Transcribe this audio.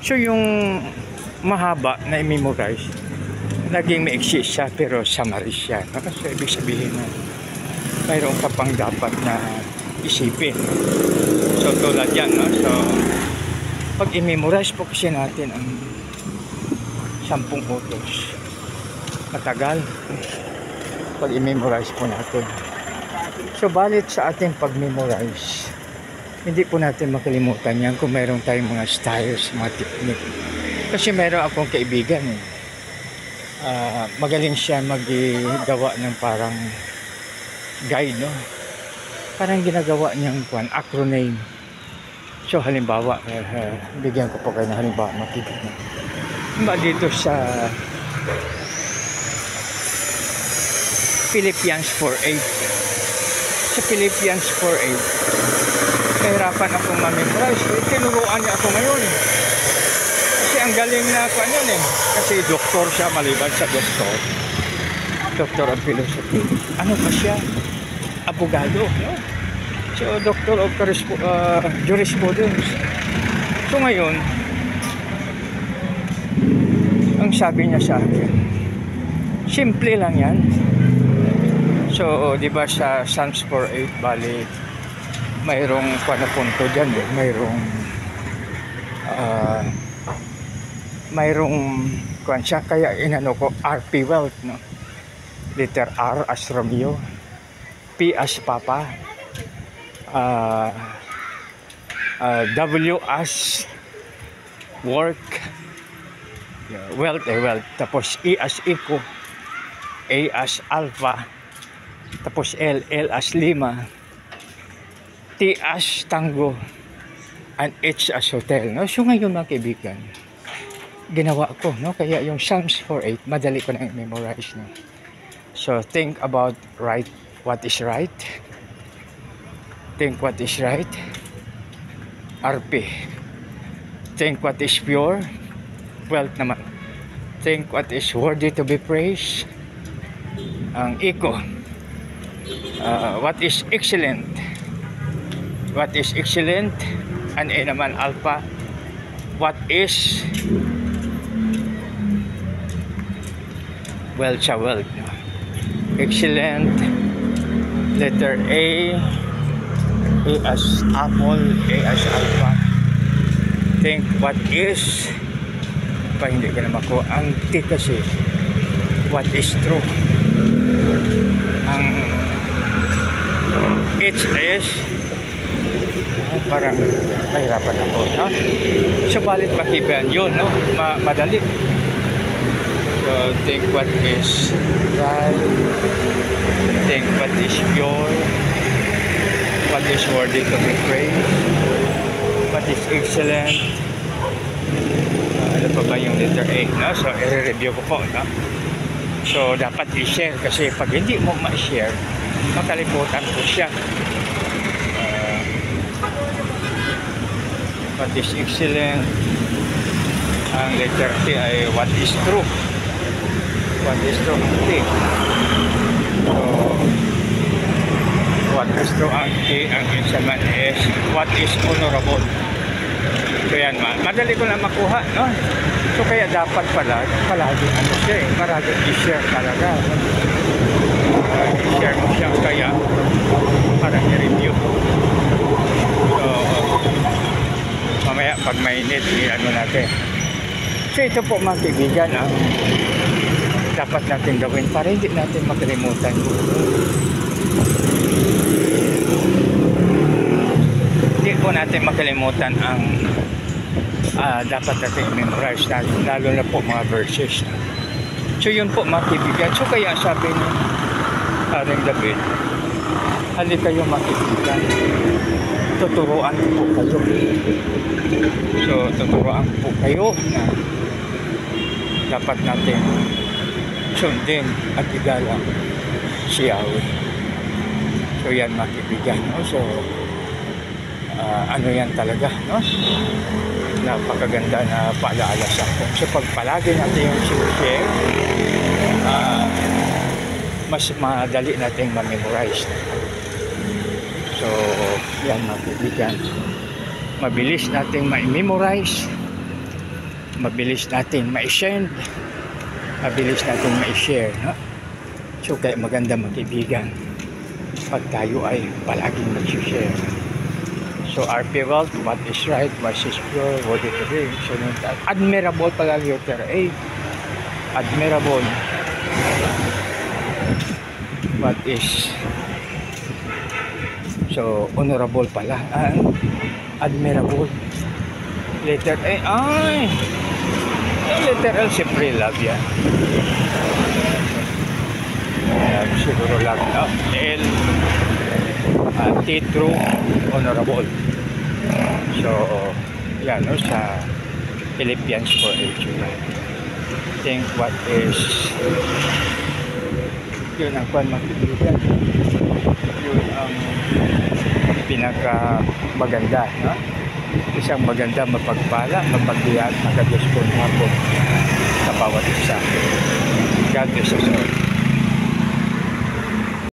So yung mahaba na i-memorize, naging maiksi siya pero summary siya. So ibig sabihin na mayroon ka pang dapat na isipin. So tulad yan, no? So pag i-memorize po kasi natin ang 10 utos, matagal pag i-memorize po natin. So balit sa ating pag-memorize, hindi po natin makalimutan yan kung mayroon tayong mga styles, mga technique. Kasi mayroon akong kaibigan magaling siya maggawa ng parang guide, no? Parang ginagawa niyang acronym. So halimbawa, bigyan ko po kayo ng halimbawa, makikita mo dito sa Philippians 4:8. Sa Philippians 4:8, nahirapan akong ma-memorize. Tinuruan niya ako ngayon. Kasi ang galing na ako yun Kasi doktor siya, maliban sa doktor of philosophy. Ano pa siya? Abogado, no? So, doctor of jurisprudence. So ngayon, ang sabi niya sa akin, simple lang yan. So, di ba sa Psalms 4:8, bali, mayroong punto dyan, mayroong siya, kaya inano ko, RP Wealth, no? Letter R as Romeo, P as Papa, W as work, wealth, tapos E as eco, A as alpha, tapos L as lima, T as tango, and H as hotel, no? So ngayon mga kaibigan, ginawa ko, no? Kaya yung Psalms 4:8 madali ko na i-memorize, no? So think about what is right, think what is right, RP, think what is pure, wealth naman, think what is worthy to be praised, ang eco, what is excellent, and A naman alpha, what is wealth, no? Excellent, letter A as apple, A as alpha, think what is pa, hindi ka naman ko, ang T kasi what is true, ang H is parang mahirapan ako, no? So balit makiban yun, no? Madali. So think what is right, think what is pure, what is worthy to be praised, what is excellent, ano pa ba yung letter A, no? So i-review ko po, no? So dapat i-share kasi pag hindi mo ma-share, makalimutan ko siya. What is excellent, ang letter T ay what is true, what is true ang T. So what is true ang T, ang insaman is what is honorable. So yan, madali ko na makuha, no? So kaya dapat palagi ano siya palagi i-share talaga, i-share mo siya, kaya para i-review. So mamaya pag may need, i-ano natin. So ito po mga kaibigan, dapat natin gawin para hindi natin makalimutan. Hindi po natin makalimutan ang dapat natin i-memorize, lalo na po mga verses. So yun po mga kaibigan. So kaya sabi ni Haring David, halika kayo mga kaibigan, tuturuan po kayo. So tuturuan po kayo na dapat natin sundin at igalang si Yahweh. So yan mga kaibigan, no? So ano yan talaga, no? Napakaganda na paalaala sa akin. So pag palagi natin yung share, mas madali nating ma-memorize. So yan mga kaibigan, mabilis nating ma-memorize mabilis natin ma-send, mabilis natin ma-share, no? So kaya maganda magkaibigan pag tayo ay palaging mag-share. So RP Wealth, what is right, what is pure, what is real. So admirable pala yung letter A. Admirable. What is so honorable pala. Admirable. Letter A. Ay! Letter L, siyempre love yan. Siguro lang, no? L, T, true, honorable. So, yan, no? Sa Philippians 4:8 yun. Think what is yun ang kwan magbibigan. Yun ang pinaka maganda, no? Isang maganda, mapagpala, mapagbiyan, magandang po sa bawat isa. God bless us all.